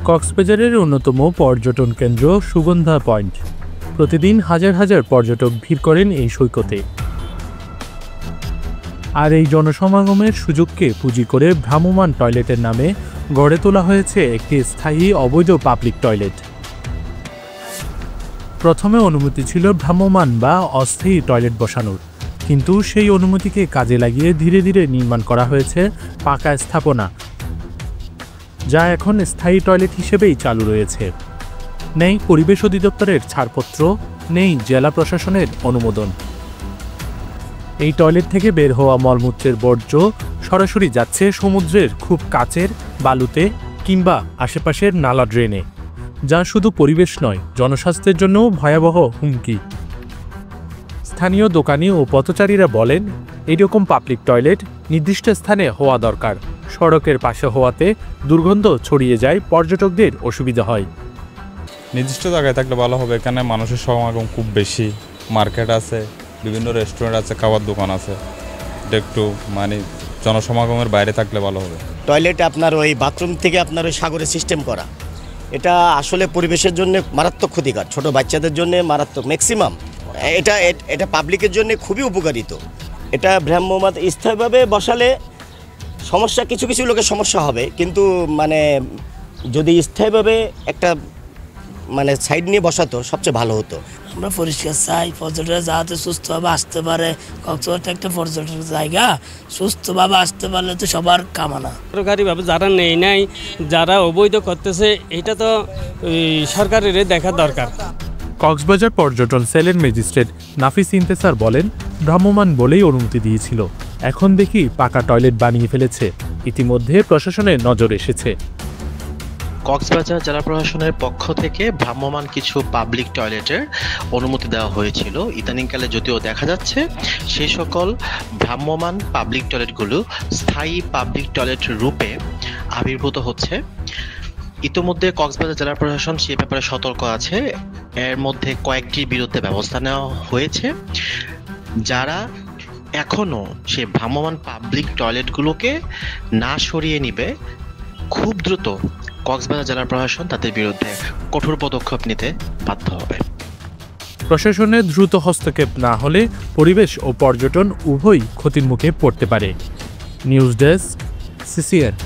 কক্সবাজারের অন্যতম পর্যটন কেন্দ্র সুগন্ধা পয়েন্ট। প্রতিদিন হাজার হাজার পর্যটক ভিড় করেন এই সৈকতে। আর এই জনসমাগমের সুযোগকে পুঁজি করে ভ্রাম্যমাণ টয়লেটের নামে গড়ে তোলা হয়েছে একটি স্থায়ী অবৈধ পাবলিক টয়লেট। প্রথমে অনুমতি ছিল ভ্রাম্যমাণ বা অস্থায়ী টয়লেট বসানোর, কিন্তু সেই অনুমতিকে কাজে লাগিয়ে ধীরে ধীরে নির্মাণ করা হয়েছে পাকা স্থাপনা, যা এখন স্থায়ী টয়লেট হিসেবেই চালু রয়েছে। নেই পরিবেশ অধিদপ্তরের ছাড়পত্র, নেই জেলা প্রশাসনের অনুমোদন। এই টয়লেট থেকে বের হওয়া মলমূত্রের বর্জ্য সরাসরি যাচ্ছে সমুদ্রের খুব কাছের বালুতে কিংবা আশেপাশের নালা ড্রেনে, যা শুধু পরিবেশ নয়, জনস্বাস্থ্যের জন্যও ভয়াবহ হুমকি। স্থানীয় দোকানি ও পথচারীরা বলেন, এইরকম পাবলিক টয়লেট নির্দিষ্ট স্থানে হওয়া দরকার। সড়কের পাশে হওয়াতে দুর্গন্ধ ছড়িয়ে যায়, পর্যটকদের অসুবিধা হয়। নির্দিষ্ট জায়গায় থাকলে ভালো হবে। এখানে মানুষের সমাগম খুব বেশি, মার্কেট আছে, বিভিন্ন রেস্টুরেন্ট আছে, খাবার দোকান আছে। এটা একটু জনসমাগমের বাইরে থাকলে ভালো হবে। টয়লেট আপনার ওই বাথরুম থেকে আপনার ওই সাগরে সিস্টেম করা, এটা আসলে পরিবেশের জন্য মারাত্মক ক্ষতিকর, ছোট বাচ্চাদের জন্য মারাত্মক। ম্যাক্সিমাম এটা পাবলিকের জন্য খুবই উপকারিত। এটা ভ্রাম্যমাণ স্থায়ীভাবে বসালে সমস্যা, কিছু কিছু লোকের সমস্যা হবে, কিন্তু যদি স্থায়ীভাবে একটা সাইড নিয়ে বসাতো সবচেয়ে ভালো হতো। আমরা পরিষ্কার চাই, পর্যটকরা যাতে সুস্থভাবে আসতে পারে। কক্সবাজার একটা পর্যটক জায়গা, সুস্থভাবে আসতে পারলে তো সবার কামনা। সরকারিভাবে যারা নাই, যারা অবৈধ করতেছে, এটা তো সরকারের দেখা দরকার। কক্সবাজার পর্যটন সেলের ম্যাজিস্ট্রেট নাফিস ইন্তেসার বলেন, ভ্রাম্যমাণ বলেই অনুমতি দিয়েছিল, এখন দেখি পাকা টয়লেট বানিয়ে ফেলেছে। ইতিমধ্যে প্রশাসনের নজর এসেছে। কক্সবাজার জেলা প্রশাসনের পক্ষ থেকে ভ্রাম্যমাণ কিছু পাবলিক টয়লেটের অনুমতি দেওয়া হয়েছিল। ইদানিংকালে যদিও দেখা যাচ্ছে সেই সকল ভ্রাম্যমাণ পাবলিক টয়লেটগুলো স্থায়ী পাবলিক টয়লেট রূপে আবির্ভূত হচ্ছে। ইতিমধ্যে কক্সবাজার জেলা প্রশাসন সে ব্যাপারে সতর্ক আছে। এর মধ্যে কয়েকটির বিরুদ্ধে ব্যবস্থা নেওয়া হয়েছে। যারা এখনো সে ভ্রাম্যমাণ পাবলিক টয়লেটগুলোকে না সরিয়ে নিবে, খুব দ্রুত কক্সবাজার জেলা প্রশাসন তাদের বিরুদ্ধে কঠোর পদক্ষেপ নিতে বাধ্য হবে। প্রশাসনের দ্রুত হস্তক্ষেপ না হলে পরিবেশ ও পর্যটন উভয়ই ক্ষতির মুখে পড়তে পারে। News desk, CCN।